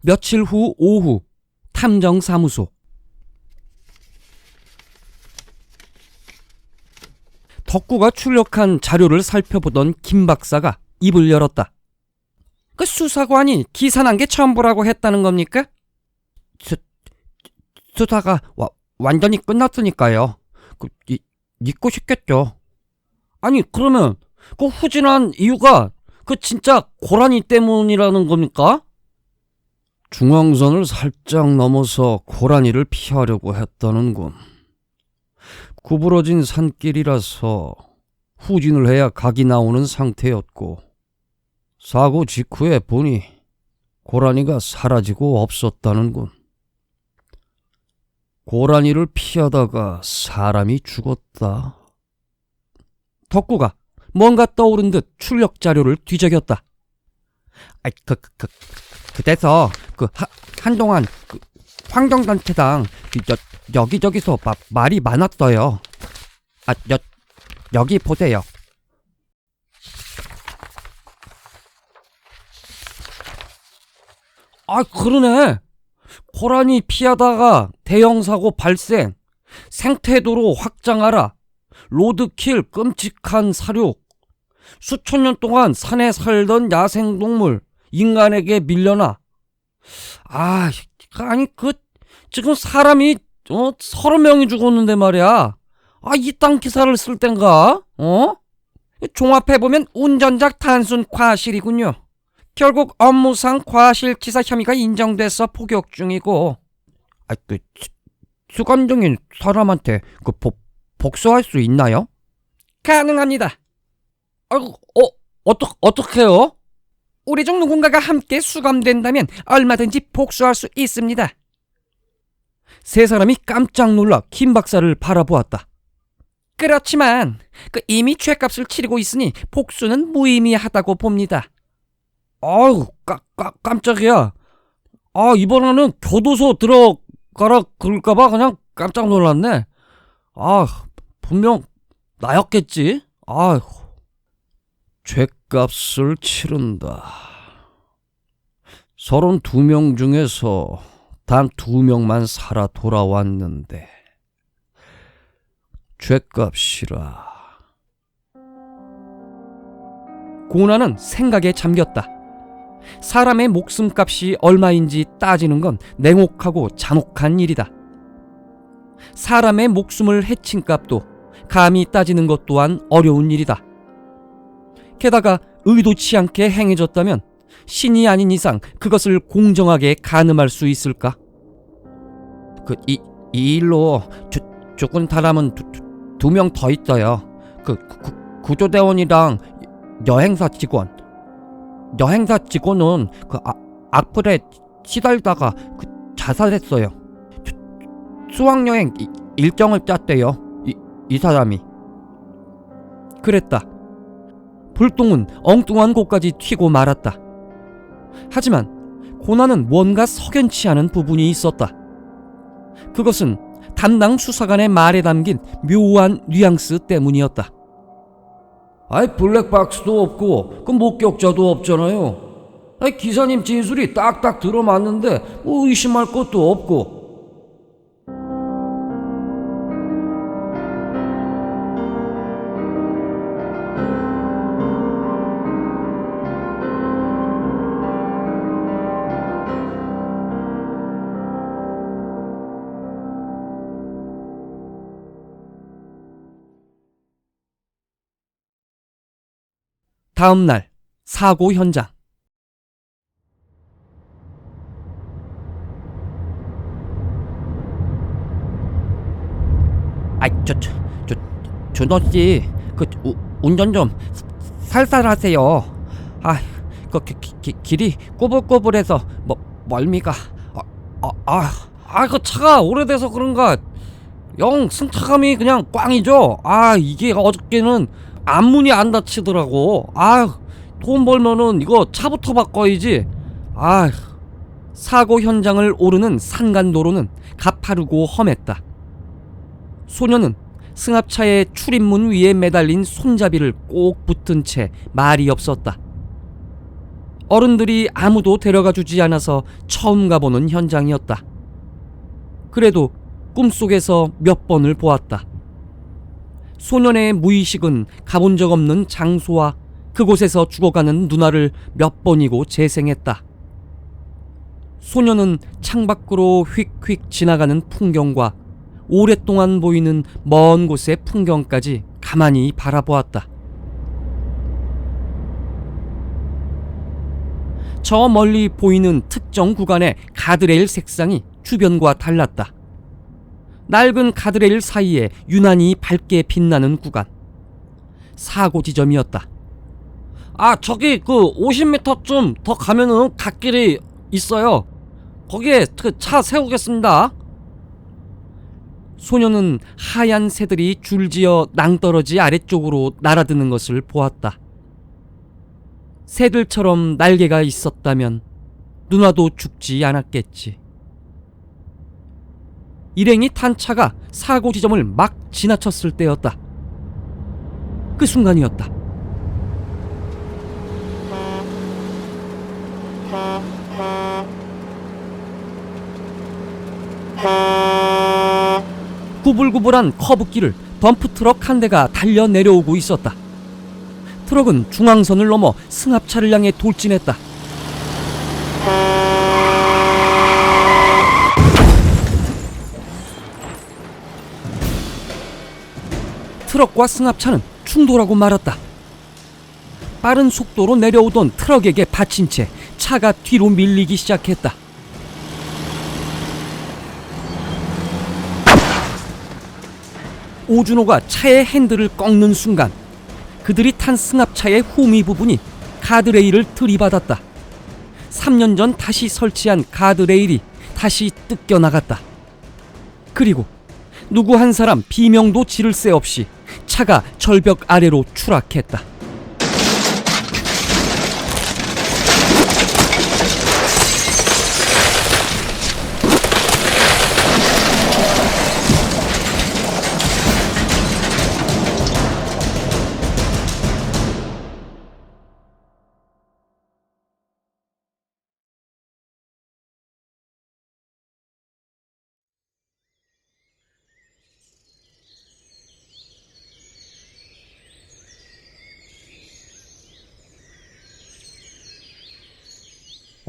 며칠 후 오후 탐정사무소. 덕구가 출력한 자료를 살펴보던 김 박사가 입을 열었다. 그 수사관이 기사 난 게 전부라고 했다는 겁니까? 수사가 완전히 끝났으니까요. 믿고 싶겠죠. 아니 그러면 그 후진한 이유가 그 진짜 고라니 때문이라는 겁니까? 중앙선을 살짝 넘어서 고라니를 피하려고 했다는군. 구부러진 산길이라서 후진을 해야 각이 나오는 상태였고, 사고 직후에 보니 고라니가 사라지고 없었다는군. 고라니를 피하다가 사람이 죽었다. 덕구가 뭔가 떠오른 듯 출력 자료를 뒤적였다. 그래서 한동안 환경단체당 여기저기서 말이 많았어요. 여기 보세요. 그러네. 고라니 피하다가 대형사고 발생, 생태도로 확장하라, 로드킬 끔찍한 사륙, 수천 년 동안 산에 살던 야생동물 인간에게 밀려나. 아니 지금 사람이 30명이 죽었는데 말이야. 이 땅 기사를 쓸 땐가? 종합해보면 운전자 단순 과실이군요. 결국 업무상 과실치사 혐의가 인정돼서 복역 중이고. 수감 중인 사람한테 복수할 수 있나요? 가능합니다. 어떡해요? 우리 중 누군가가 함께 수감된다면 얼마든지 복수할 수 있습니다. 세 사람이 깜짝 놀라 김 박사를 바라보았다. 그렇지만 이미 죗값을 치르고 있으니 복수는 무의미하다고 봅니다. 깜짝이야. 이번에는 교도소 들어가라 그럴까봐 그냥 깜짝 놀랐네. 분명 나였겠지. 죗값을 치른다. 32명 중에서 단 2명만 살아 돌아왔는데 죗값이라. 고나는 생각에 잠겼다. 사람의 목숨값이 얼마인지 따지는 건 냉혹하고 잔혹한 일이다. 사람의 목숨을 해친 값도 감히 따지는 것 또한 어려운 일이다. 게다가 의도치 않게 행해졌다면 신이 아닌 이상 그것을 공정하게 가늠할 수 있을까? 이 일로 죽은 사람은 2명 더 있어요. 구조대원이랑 여행사 직원은 악플에 시달다가 자살했어요. 수학여행 일정을 짰대요. 이 사람이. 그랬다. 불똥은 엉뚱한 곳까지 튀고 말았다. 하지만 고나는 뭔가 석연치 않은 부분이 있었다. 그것은 담당 수사관의 말에 담긴 묘한 뉘앙스 때문이었다. 블랙박스도 없고 목격자도 없잖아요. 기사님 진술이 딱딱 들어맞는데 의심할 것도 없고. 다음 날 사고 현장. 준호씨, 운전 좀 살살 하세요. 길이 꼬불꼬불해서 멀미가. 차가 오래돼서 그런가 영 승차감이 그냥 꽝이죠. 이게 어저께는 앞문이 안 닫히더라고. 돈 벌면은 이거 차부터 바꿔야지. 사고 현장을 오르는 산간도로는 가파르고 험했다. 소녀는 승합차의 출입문 위에 매달린 손잡이를 꼭 붙은 채 말이 없었다. 어른들이 아무도 데려가 주지 않아서 처음 가보는 현장이었다. 그래도 꿈속에서 몇 번을 보았다. 소년의 무의식은 가본 적 없는 장소와 그곳에서 죽어가는 누나를 몇 번이고 재생했다. 소년은 창밖으로 휙휙 지나가는 풍경과 오랫동안 보이는 먼 곳의 풍경까지 가만히 바라보았다. 저 멀리 보이는 특정 구간의 가드레일 색상이 주변과 달랐다. 낡은 가드레일 사이에 유난히 밝게 빛나는 구간. 사고 지점이었다. 저기 50m 좀 더 가면은 갓길이 있어요. 거기에 차 세우겠습니다. 소녀는 하얀 새들이 줄지어 낭떠러지 아래쪽으로 날아드는 것을 보았다. 새들처럼 날개가 있었다면 누나도 죽지 않았겠지. 일행이 탄 차가 사고 지점을 막 지나쳤을 때였다. 그 순간이었다. 구불구불한 커브길을 덤프트럭 한 대가 달려 내려오고 있었다. 트럭은 중앙선을 넘어 승합차를 향해 돌진했다. 트럭과 승합차는 충돌하고 말았다. 빠른 속도로 내려오던 트럭에게 받친 채 차가 뒤로 밀리기 시작했다. 오준호가 차의 핸들을 꺾는 순간 그들이 탄 승합차의 후미 부분이 가드레일을 들이받았다. 3년 전 다시 설치한 가드레일이 다시 뜯겨나갔다. 그리고 누구 한 사람 비명도 지를 새 없이 차가 절벽 아래로 추락했다.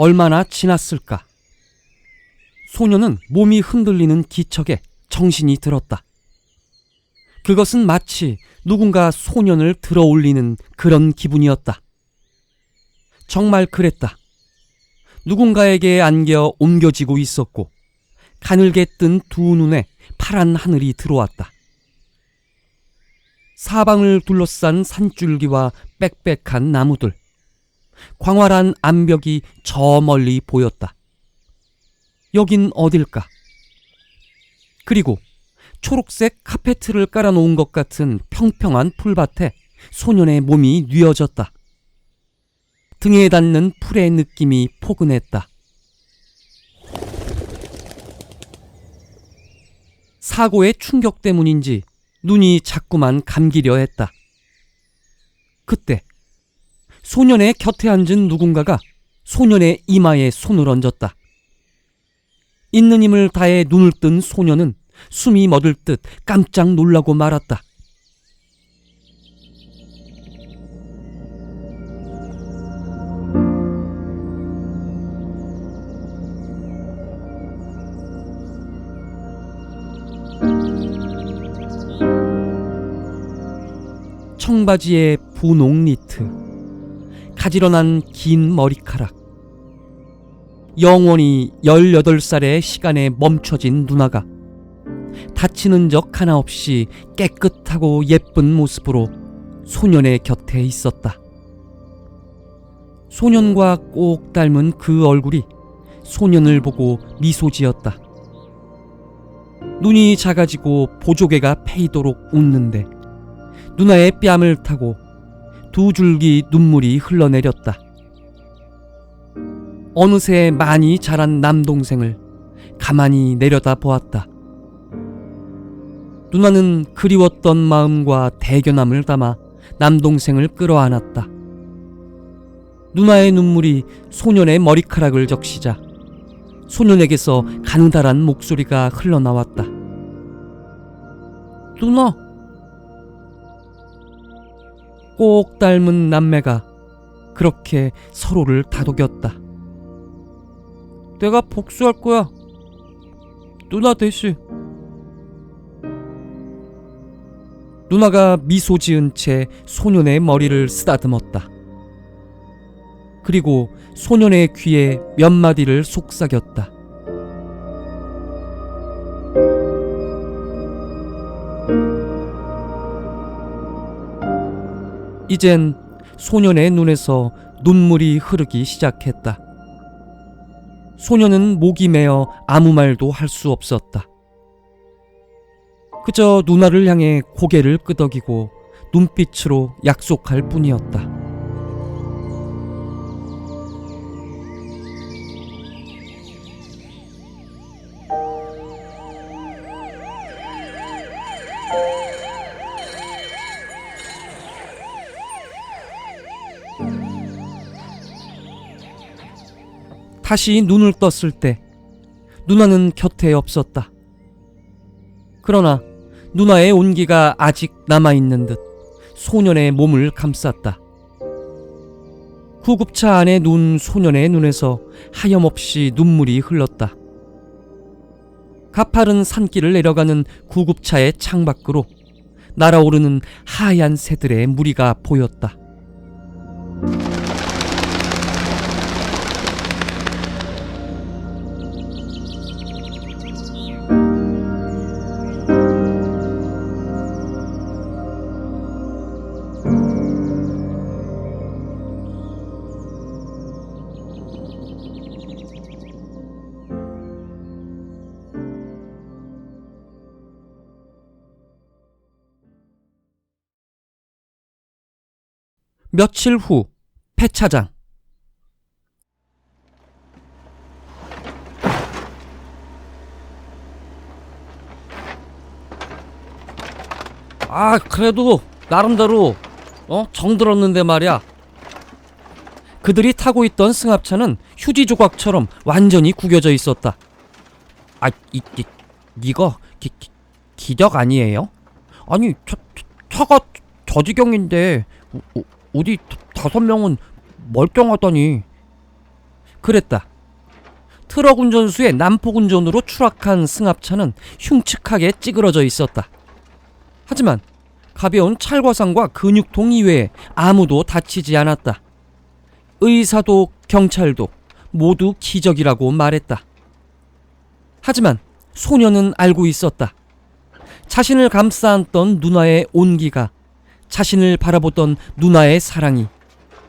얼마나 지났을까? 소녀는 몸이 흔들리는 기척에 정신이 들었다. 그것은 마치 누군가 소년을 들어올리는 그런 기분이었다. 정말 그랬다. 누군가에게 안겨 옮겨지고 있었고 가늘게 뜬 두 눈에 파란 하늘이 들어왔다. 사방을 둘러싼 산줄기와 빽빽한 나무들, 광활한 암벽이 저 멀리 보였다. 여긴 어딜까? 그리고 초록색 카페트를 깔아놓은 것 같은 평평한 풀밭에 소년의 몸이 뉘어졌다. 등에 닿는 풀의 느낌이 포근했다. 사고의 충격 때문인지 눈이 자꾸만 감기려 했다. 그때 소년의 곁에 앉은 누군가가 소년의 이마에 손을 얹었다. 있는 힘을 다해 눈을 뜬 소년은 숨이 멎을 듯 깜짝 놀라고 말았다. 청바지에 분홍 니트, 가지런한 긴 머리카락, 영원히 18살의 시간에 멈춰진 누나가 다치는 적 하나 없이 깨끗하고 예쁜 모습으로 소년의 곁에 있었다. 소년과 꼭 닮은 그 얼굴이 소년을 보고 미소 지었다. 눈이 작아지고 보조개가 패이도록 웃는데 누나의 뺨을 타고 두 줄기 눈물이 흘러내렸다. 어느새 많이 자란 남동생을 가만히 내려다 보았다. 누나는 그리웠던 마음과 대견함을 담아 남동생을 끌어안았다. 누나의 눈물이 소년의 머리카락을 적시자 소년에게서 간달한 목소리가 흘러나왔다. 누나. 꼭 닮은 남매가 그렇게 서로를 다독였다. 내가 복수할 거야. 누나 대신. 누나가 미소 지은 채 소년의 머리를 쓰다듬었다. 그리고 소년의 귀에 몇 마디를 속삭였다. 이젠 소년의 눈에서 눈물이 흐르기 시작했다. 소년은 목이 메어 아무 말도 할 수 없었다. 그저 누나를 향해 고개를 끄덕이고 눈빛으로 약속할 뿐이었다. 다시 눈을 떴을 때 누나는 곁에 없었다. 그러나 누나의 온기가 아직 남아있는 듯 소년의 몸을 감쌌다. 구급차 안에 누운 소년의 눈에서 하염없이 눈물이 흘렀다. 가파른 산길을 내려가는 구급차의 창밖으로 날아오르는 하얀 새들의 무리가 보였다. 며칠 후 폐차장. 그래도 나름대로 정들었는데 말이야. 그들이 타고 있던 승합차는 휴지 조각처럼 완전히 구겨져 있었다. 이거 기적 아니에요? 아니 차가 저 지경인데 어디 5명은 멀쩡하다니. 그랬다. 트럭 운전수의 난폭 운전으로 추락한 승합차는 흉측하게 찌그러져 있었다. 하지만 가벼운 찰과상과 근육통 이외에 아무도 다치지 않았다. 의사도 경찰도 모두 기적이라고 말했다. 하지만 소녀는 알고 있었다. 자신을 감싸안던 누나의 온기가, 자신을 바라보던 누나의 사랑이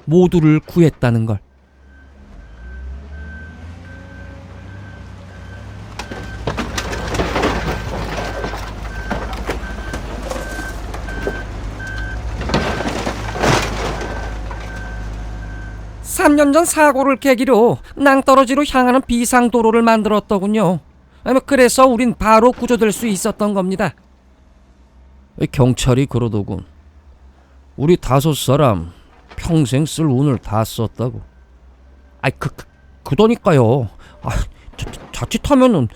모두를 구했다는 걸. (3년) 전 사고를 계기로 낭떠러지로 향하는 비상도로를 만들었더군요. 그래서 우린 바로 구조될 수 있었던 겁니다. 경찰이 그러더군. 우리 5사람 평생 쓸 운을 다 썼다고. 그러니까요. 자칫하면은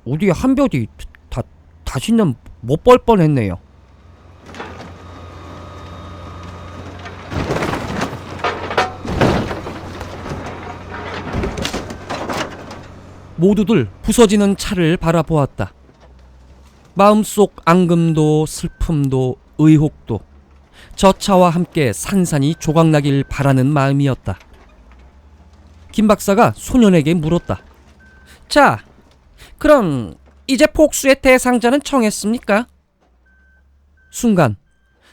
우리 한별이 다시는 못 볼 뻔했네요. 모두들 부서지는 차를 바라보았다. 마음속 앙금도 슬픔도 의혹도 저 차와 함께 산산이 조각나길 바라는 마음이었다. 김 박사가 소년에게 물었다. 자, 그럼 이제 복수의 대상자는 정했습니까? 순간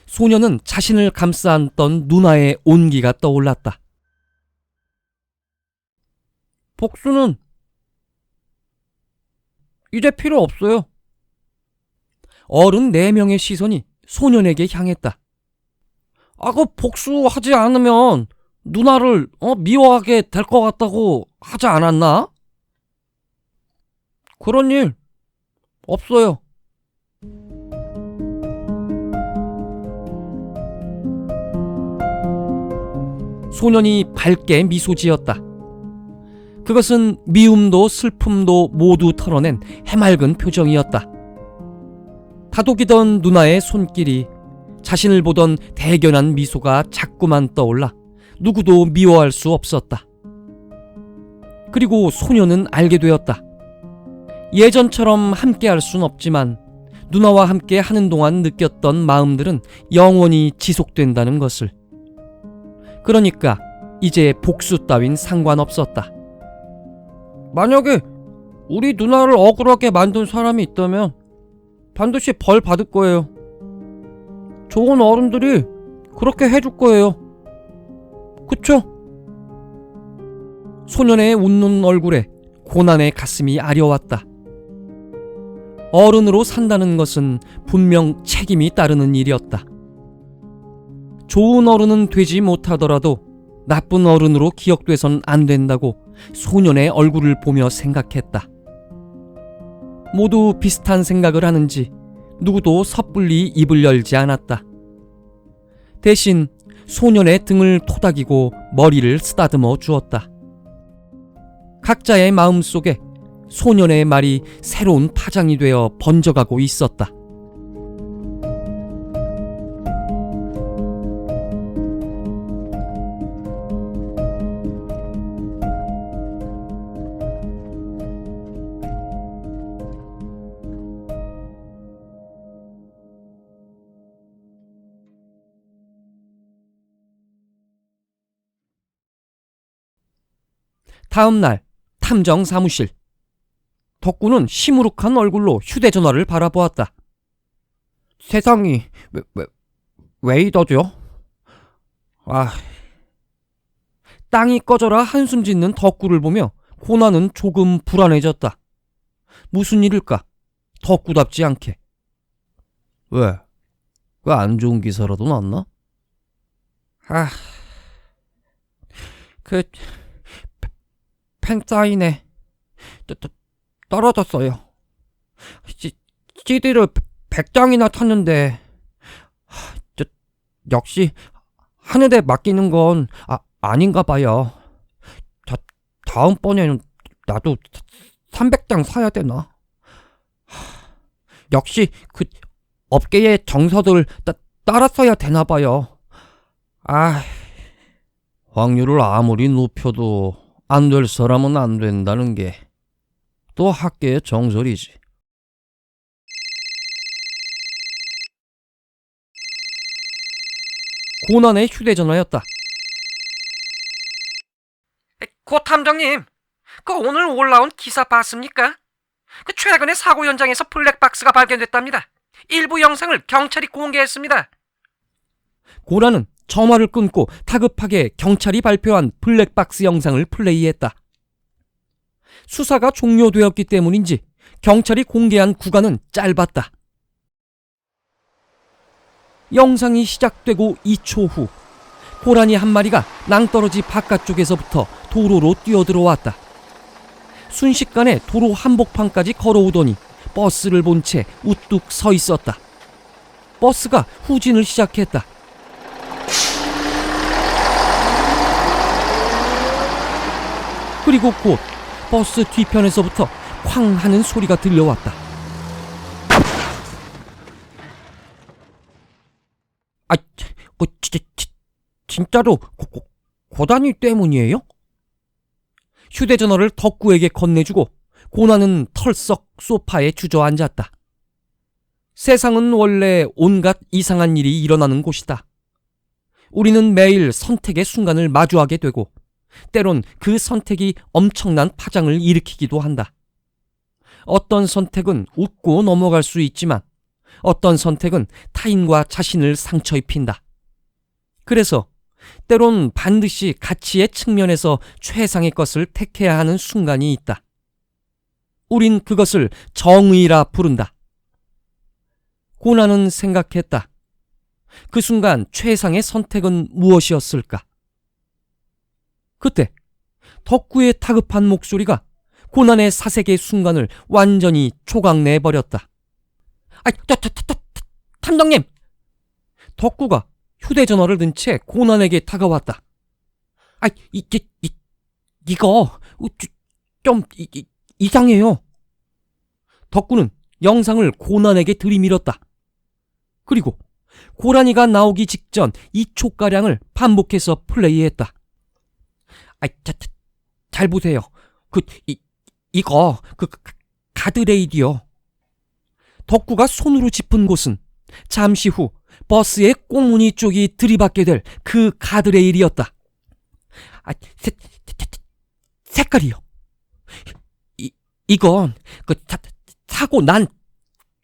소년은 자신을 감싸안던 누나의 온기가 떠올랐다. 복수는 이제 필요 없어요. 어른 4명의 시선이 소년에게 향했다. 그 복수하지 않으면 누나를 미워하게 될 것 같다고 하지 않았나? 그런 일 없어요. 소년이 밝게 미소 지었다. 그것은 미움도 슬픔도 모두 털어낸 해맑은 표정이었다. 다독이던 누나의 손길이 자신을 보던 대견한 미소가 자꾸만 떠올라 누구도 미워할 수 없었다. 그리고 소녀는 알게 되었다. 예전처럼 함께할 순 없지만 누나와 함께 하는 동안 느꼈던 마음들은 영원히 지속된다는 것을. 그러니까 이제 복수 따윈 상관없었다. 만약에 우리 누나를 억울하게 만든 사람이 있다면 반드시 벌 받을 거예요. 좋은 어른들이 그렇게 해줄 거예요. 그쵸? 소년의 웃는 얼굴에 고난의 가슴이 아려왔다. 어른으로 산다는 것은 분명 책임이 따르는 일이었다. 좋은 어른은 되지 못하더라도 나쁜 어른으로 기억돼선 안 된다고 소년의 얼굴을 보며 생각했다. 모두 비슷한 생각을 하는지 누구도 섣불리 입을 열지 않았다. 대신 소년의 등을 토닥이고 머리를 쓰다듬어 주었다. 각자의 마음속에 소년의 말이 새로운 파장이 되어 번져가고 있었다. 다음 날 탐정 사무실. 덕구는 시무룩한 얼굴로 휴대전화를 바라보았다. 세상이 왜 이러죠? 땅이 꺼져라 한숨 짓는 덕구를 보며 고난은 조금 불안해졌다. 무슨 일일까? 덕구답지 않게. 왜? 그 안 좋은 기사라도 났나? 팬사인회 떨어졌어요. CD를 100장이나 탔는데 역시 하늘에 맡기는 건 아닌가 봐요. 다음번에는 나도 300장 사야 되나? 역시 그 업계의 정서들 따랐어야 되나 봐요. 확률을 아무리 높여도 안 될 사람은 안 된다는 게 또 학계의 정설이지. 고난의 휴대전화였다. 고 탐정님, 그 오늘 올라온 기사 봤습니까? 그 최근에 사고 현장에서 블랙박스가 발견됐답니다. 일부 영상을 경찰이 공개했습니다. 고난은 전화를 끊고 다급하게 경찰이 발표한 블랙박스 영상을 플레이했다. 수사가 종료되었기 때문인지 경찰이 공개한 구간은 짧았다. 영상이 시작되고 2초 후 고라니 한 마리가 낭떠러지 바깥쪽에서부터 도로로 뛰어들어왔다. 순식간에 도로 한복판까지 걸어오더니 버스를 본 채 우뚝 서 있었다. 버스가 후진을 시작했다. 그리고 곧 버스 뒤편에서부터 쾅 하는 소리가 들려왔다. 진짜로 고단위 때문이에요? 휴대전화를 덕구에게 건네주고 고난은 털썩 소파에 주저앉았다. 세상은 원래 온갖 이상한 일이 일어나는 곳이다. 우리는 매일 선택의 순간을 마주하게 되고 때론 그 선택이 엄청난 파장을 일으키기도 한다. 어떤 선택은 웃고 넘어갈 수 있지만 어떤 선택은 타인과 자신을 상처 입힌다. 그래서 때론 반드시 가치의 측면에서 최상의 것을 택해야 하는 순간이 있다. 우린 그것을 정의라 부른다. 고난은 생각했다. 그 순간 최상의 선택은 무엇이었을까? 그때 덕구의 다급한 목소리가 고난의 사색의 순간을 완전히 조각내버렸다. 탐정님! 덕구가 휴대전화를 든 채 고난에게 다가왔다. 아, 이거 좀 이상해요. 덕구는 영상을 고난에게 들이밀었다. 그리고 고라니가 나오기 직전 2초가량을 반복해서 플레이했다. 잘 보세요. 이거 가드레일이요. 덕구가 손으로 짚은 곳은 잠시 후 버스의 꽁무니 쪽이 들이받게 될 그 가드레일이었다. 색깔이요. 이건 사고 난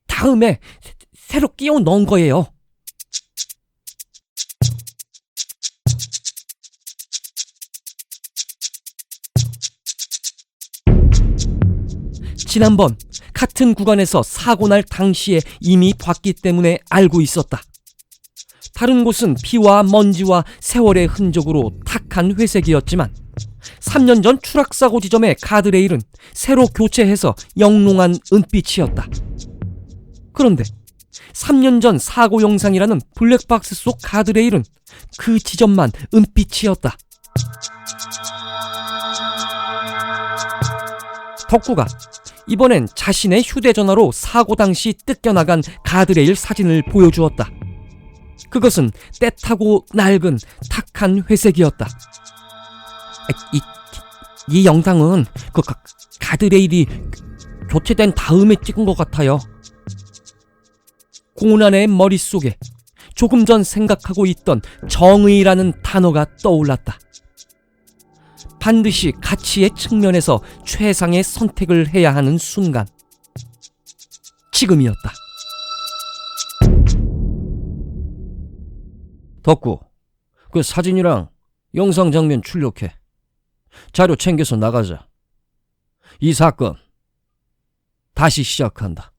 다음에 새로 끼워 넣은 거예요. 지난번 같은 구간에서 사고 날 당시에 이미 봤기 때문에 알고 있었다. 다른 곳은 비와 먼지와 세월의 흔적으로 탁한 회색이었지만 3년 전 추락사고 지점의 가드레일은 새로 교체해서 영롱한 은빛이었다. 그런데 3년 전 사고 영상이라는 블랙박스 속 가드레일은 그 지점만 은빛이었다. 덕구가 이번엔 자신의 휴대전화로 사고 당시 뜯겨나간 가드레일 사진을 보여주었다. 그것은 때타고 낡은 탁한 회색이었다. 이 영상은 가드레일이 교체된 다음에 찍은 것 같아요. 고난의 머릿속에 조금 전 생각하고 있던 정의라는 단어가 떠올랐다. 반드시 가치의 측면에서 최상의 선택을 해야 하는 순간, 지금이었다. 덕구, 그 사진이랑 영상 장면 출력해. 자료 챙겨서 나가자. 이 사건 다시 시작한다.